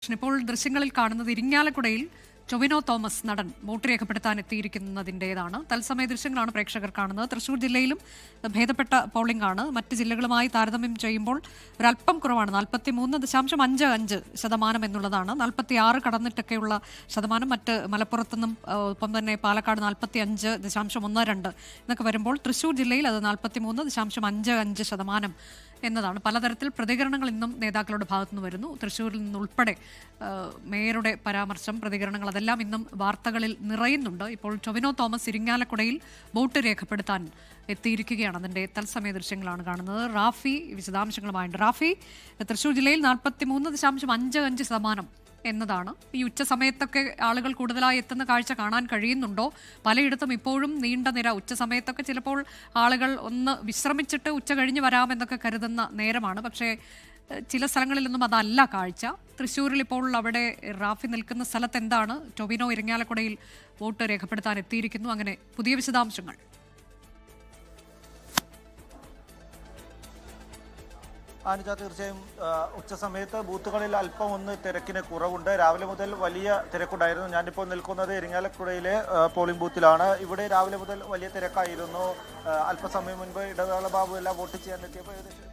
ഇപ്പോൾ ദൃശ്യങ്ങളിൽ കാണുന്നത് ഇരിങ്ങാലക്കുടയിൽ ടൊവിനോ തോമസ് നടൻ വോട്ട് രേഖപ്പെടുത്താൻ എത്തിയിരിക്കുന്നതിൻ്റെതാണ്. തത്സമയ ദൃശ്യങ്ങളാണ് പ്രേക്ഷകർ കാണുന്നത്. തൃശൂർ ജില്ലയിലും ഭേദപ്പെട്ട പോളിംഗ് ആണ്. മറ്റ് ജില്ലകളുമായി താരതമ്യം ചെയ്യുമ്പോൾ ഒരല്പം കുറവാണ്. 43.55% എന്നുള്ളതാണ്. 46 കടന്നിട്ടൊക്കെയുള്ള ശതമാനം. മറ്റ് മലപ്പുറത്തുനിന്നും ഒപ്പം തന്നെ പാലക്കാട് 45.12 എന്നൊക്കെ വരുമ്പോൾ തൃശൂർ ജില്ലയിൽ അത് 43.55% എന്നതാണ്. പലതരത്തിൽ പ്രതികരണങ്ങൾ ഇന്നും നേതാക്കളുടെ ഭാഗത്തുനിന്ന് വരുന്നു. തൃശ്ശൂരിൽ നിന്നുൾപ്പെടെ മേയറുടെ പരാമർശം, പ്രതികരണങ്ങൾ അതെല്ലാം ഇന്നും വാർത്തകളിൽ നിറയുന്നുണ്ട്. ഇപ്പോൾ ടൊവിനോ തോമസ് ഇരിങ്ങാലക്കുടയിൽ വോട്ട് രേഖപ്പെടുത്താൻ എത്തിയിരിക്കുകയാണ്. അതിൻ്റെ തത്സമയ ദൃശ്യങ്ങളാണ് കാണുന്നത്. റാഫി വിശദാംശങ്ങളുമായുണ്ട്. റാഫി, തൃശ്ശൂർ ജില്ലയിൽ 43.55% എന്നതാണ്. ഈ ഉച്ച സമയത്തൊക്കെ ആളുകൾ കൂടുതലായി എത്തുന്ന കാഴ്ച കാണാൻ കഴിയുന്നുണ്ടോ? പലയിടത്തും ഇപ്പോഴും നീണ്ട നിര. ഉച്ച സമയത്തൊക്കെ ചിലപ്പോൾ ആളുകൾ ഒന്ന് വിശ്രമിച്ചിട്ട് ഉച്ച കഴിഞ്ഞ് വരാമെന്നൊക്കെ കരുതുന്ന നേരമാണ്. പക്ഷേ ചില സ്ഥലങ്ങളിലൊന്നും അതല്ല കാഴ്ച. തൃശ്ശൂരിൽ ഇപ്പോൾ അവിടെ റാഫി നിൽക്കുന്ന സ്ഥലത്ത് എന്താണ്? ടൊവിനോ ഇരിങ്ങാലക്കുടയിൽ വോട്ട് രേഖപ്പെടുത്താൻ എത്തിയിരിക്കുന്നു. അങ്ങനെ പുതിയ വിശദാംശങ്ങൾ. അനുജ, തീർച്ചയായും ഉച്ച സമയത്ത് ബൂത്തുകളിൽ അല്പം ഒന്ന് തിരക്കിന് കുറവുണ്ട്. രാവിലെ മുതൽ വലിയ തിരക്കുണ്ടായിരുന്നു. ഞാനിപ്പോൾ നിൽക്കുന്നത് ഇരിങ്ങാലക്കുടയിലെ പോളിംഗ് ബൂത്തിലാണ്. ഇവിടെ രാവിലെ മുതൽ വലിയ തിരക്കായിരുന്നു. അല്പസമയം മുൻപ് ഇടവേള ബാബു എല്ലാം വോട്ട് ചെയ്യാൻ എത്തിയപ്പോൾ ഏകദേശം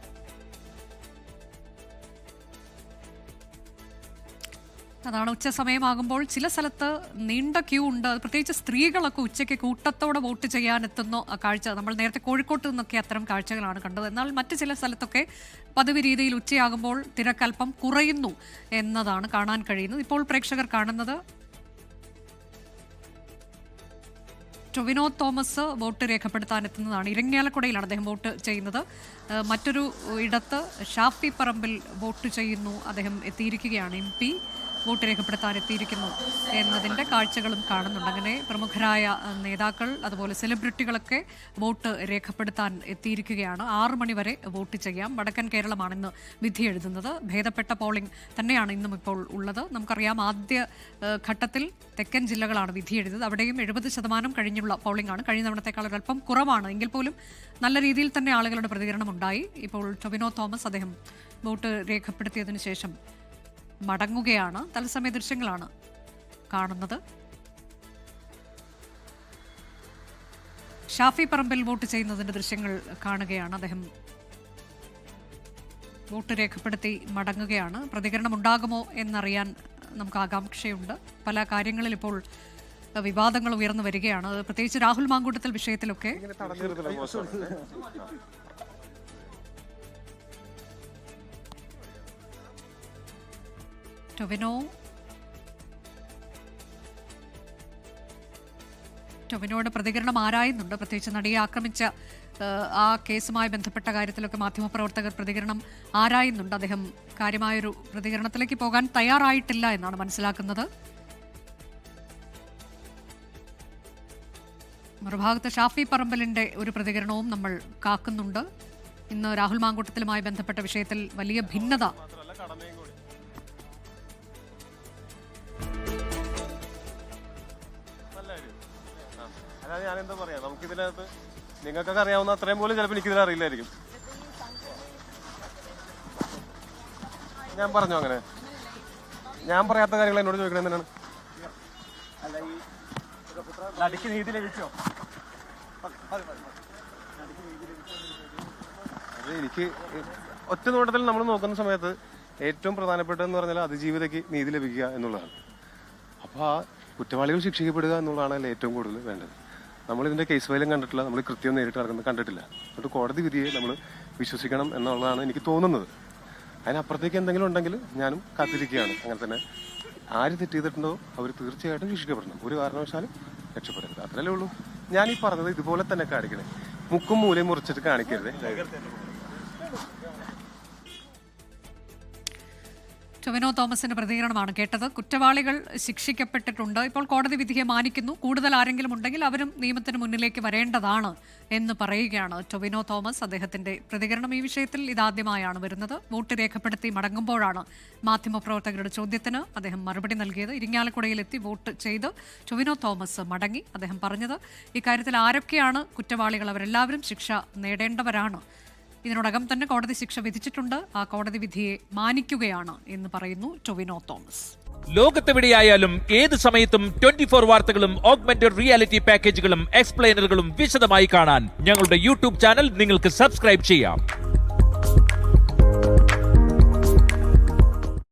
അതാണ്. ഉച്ച സമയമാകുമ്പോൾ ചില സ്ഥലത്ത് നീണ്ട ക്യൂ ഉണ്ട്. പ്രത്യേകിച്ച് സ്ത്രീകളൊക്കെ ഉച്ചയ്ക്ക് കൂട്ടത്തോടെ വോട്ട് ചെയ്യാനെത്തുന്ന കാഴ്ച നമ്മൾ നേരത്തെ കോഴിക്കോട്ട് നിന്നൊക്കെ അത്തരം കാഴ്ചകളാണ് കണ്ടത്. എന്നാൽ മറ്റ് ചില സ്ഥലത്തൊക്കെ പതിവ് രീതിയിൽ ഉച്ചയാകുമ്പോൾ തിരക്കൽപ്പം കുറയുന്നു എന്നതാണ് കാണാൻ കഴിയുന്നത്. ഇപ്പോൾ പ്രേക്ഷകർ കാണുന്നത് ടൊവിനോ തോമസ് വോട്ട് രേഖപ്പെടുത്താൻ എത്തുന്നതാണ്. ഇരിങ്ങാലക്കുടയിലാണ് അദ്ദേഹം വോട്ട് ചെയ്യുന്നത്. മറ്റൊരു ഇടത്ത് ഷാഫി പറമ്പിൽ വോട്ട് ചെയ്യുന്നു. അദ്ദേഹം എത്തിയിരിക്കുകയാണ്. MP വോട്ട് രേഖപ്പെടുത്താൻ എത്തിയിരിക്കുന്നു എന്നതിൻ്റെ കാഴ്ചകളും കാണുന്നുണ്ട്. അങ്ങനെ പ്രമുഖരായ നേതാക്കൾ, അതുപോലെ സെലിബ്രിറ്റികളൊക്കെ വോട്ട് രേഖപ്പെടുത്താൻ എത്തിയിരിക്കുകയാണ്. 6 മണി വരെ വോട്ട് ചെയ്യാം. വടക്കൻ കേരളമാണ് ഇന്ന് വിധി എഴുതുന്നത്. ഭേദപ്പെട്ട പോളിംഗ് തന്നെയാണ് ഇന്നും ഇപ്പോൾ ഉള്ളത്. നമുക്കറിയാം, ആദ്യ ഘട്ടത്തിൽ തെക്കൻ ജില്ലകളാണ് വിധി എഴുതിയത്. അവിടെയും 70% കഴിഞ്ഞുള്ള പോളിംഗ് ആണ്. കഴിഞ്ഞ തവണത്തേക്കാൾ ഒരല്പം കുറവാണ്. എങ്കിൽ പോലും നല്ല രീതിയിൽ തന്നെ ആളുകളുടെ പ്രതികരണം ഉണ്ടായി. ഇപ്പോൾ ടൊവിനോ തോമസ് അദ്ദേഹം വോട്ട് രേഖപ്പെടുത്തിയതിനു ശേഷം മടങ്ങുകയാണ്. തത്സമയ ദൃശ്യങ്ങളാണ് കാണുന്നത്. ഷാഫി പറമ്പിൽ വോട്ട് ചെയ്യുന്നതിന്റെ ദൃശ്യങ്ങൾ കാണുകയാണ്. അദ്ദേഹം വോട്ട് രേഖപ്പെടുത്തി മടങ്ങുകയാണ്. പ്രതികരണം ഉണ്ടാകുമോ എന്നറിയാൻ നമുക്ക് ആകാംക്ഷയുണ്ട്. പല കാര്യങ്ങളിൽ ഇപ്പോൾ വിവാദങ്ങൾ ഉയർന്നു വരികയാണ്. പ്രത്യേകിച്ച് രാഹുൽ മാങ്കൂട്ടത്തിൽ വിഷയത്തിലൊക്കെ ടൊവിനോയുടെ പ്രതികരണം ആരായുന്നുണ്ട്. പ്രത്യേകിച്ച് നടിയെ ആക്രമിച്ച ആ കേസുമായി ബന്ധപ്പെട്ട കാര്യത്തിലൊക്കെ മാധ്യമപ്രവർത്തകർ പ്രതികരണം ആരായുന്നുണ്ട്. അദ്ദേഹം കാര്യമായൊരു പ്രതികരണത്തിലേക്ക് പോകാൻ തയ്യാറായിട്ടില്ല എന്നാണ് മനസ്സിലാക്കുന്നത്. മറുഭാഗത്ത് ഷാഫി പറമ്പലിന്റെ ഒരു പ്രതികരണവും നമ്മൾ കാക്കുന്നുണ്ട്. ഇന്ന് രാഹുൽ മാങ്കൂട്ടത്തിലുമായി ബന്ധപ്പെട്ട വിഷയത്തിൽ വലിയ ഭിന്നത ഞാനെന്താ പറയാ, നമുക്കിതിനകത്ത് നിങ്ങൾക്കൊക്കെ അറിയാവുന്ന അത്രയും പോലും ചിലപ്പോൾ എനിക്കിതിൽ അറിയില്ലായിരിക്കും. ഞാൻ പറഞ്ഞു അങ്ങനെ ഞാൻ പറയാത്ത കാര്യങ്ങൾ എന്നോട് ചോദിക്കണത് എന്തിനാണ്? നടിക്ക് നീതി ലഭിച്ചോ? അത് എനിക്ക് ഒറ്റ നോട്ടത്തിൽ നമ്മൾ നോക്കുന്ന സമയത്ത് ഏറ്റവും പ്രധാനപ്പെട്ടതെന്ന് പറഞ്ഞാൽ അതിജീവിതയ്ക്ക് നീതി ലഭിക്കുക എന്നുള്ളതാണ്. അപ്പോൾ ആ കുറ്റവാളികൾ ശിക്ഷിക്കപ്പെടുക എന്നുള്ളതാണ് ഏറ്റവും കൂടുതൽ വേണ്ടത്. നമ്മളിതിൻ്റെ കേസ് ഫയലും കണ്ടിട്ടില്ല, നമ്മൾ കൃത്യം നേരിട്ട് നടക്കുന്നത് കണ്ടിട്ടില്ല. എന്നിട്ട് കോടതി വിധിയെ നമ്മൾ വിശ്വസിക്കണം എന്നുള്ളതാണ് എനിക്ക് തോന്നുന്നത്. അതിനപ്പുറത്തേക്ക് എന്തെങ്കിലും ഉണ്ടെങ്കിൽ ഞാനും കാത്തിരിക്കുകയാണ്. അങ്ങനെ തന്നെ ആര് തെറ്റ് ചെയ്തിട്ടുണ്ടോ അവർ തീർച്ചയായിട്ടും ശിക്ഷിക്കപ്പെടണം. ഒരു കാരണവശാലും രക്ഷപ്പെടരുത്. അത്രയല്ലേ ഉള്ളൂ. ഞാനീ പറഞ്ഞത് ഇതുപോലെ തന്നെ കാണിക്കണേ, മുക്കും മൂലയും മുറിച്ചിട്ട് കാണിക്കരുത്. ടൊവിനോ തോമസിന്റെ പ്രതികരണമാണ് കേട്ടത്. കുറ്റവാളികൾ ശിക്ഷിക്കപ്പെട്ടിട്ടുണ്ട്. ഇപ്പോൾ കോടതി വിധിയെ മാനിക്കുന്നു. കൂടുതൽ ആരെങ്കിലും ഉണ്ടെങ്കിൽ അവരും നിയമത്തിന് മുന്നിലേക്ക് വരേണ്ടതാണ് എന്ന് പറയുകയാണ് ടൊവിനോ തോമസ്. അദ്ദേഹത്തിന്റെ പ്രതികരണം ഈ വിഷയത്തിൽ ഇതാദ്യമായാണ് വരുന്നത്. വോട്ട് രേഖപ്പെടുത്തി മടങ്ങുമ്പോഴാണ് മാധ്യമപ്രവർത്തകരുടെ ചോദ്യത്തിന് അദ്ദേഹം മറുപടി നൽകിയത്. ഇരിങ്ങാലക്കുടയിലെത്തി വോട്ട് ചെയ്ത് ടൊവിനോ തോമസ് മടങ്ങി. അദ്ദേഹം പറഞ്ഞത് ഇക്കാര്യത്തിൽ ആരൊക്കെയാണ് കുറ്റവാളികൾ അവരെല്ലാവരും ശിക്ഷ നേടേണ്ടവരാണ് ഇതിനോടകം തന്നെ കോടതി ശിക്ഷ വിധിച്ചിട്ടുണ്ട്. ആ കോടതി വിധിയെ മാനിക്കുകയാണ് എന്ന് പറയുന്നു ടൊവിനോ തോമസ്. ലോകത്തെവിടെയായാലും ഏത് സമയത്തും 24 വാർത്തകളും ഓഗ്മെന്റഡ് റിയാലിറ്റി പാക്കേജുകളും എക്സ്പ്ലെയിനറുകളും വിശദമായി കാണാൻ ഞങ്ങളുടെ യൂട്യൂബ് ചാനൽ നിങ്ങൾക്ക് സബ്സ്ക്രൈബ് ചെയ്യാം.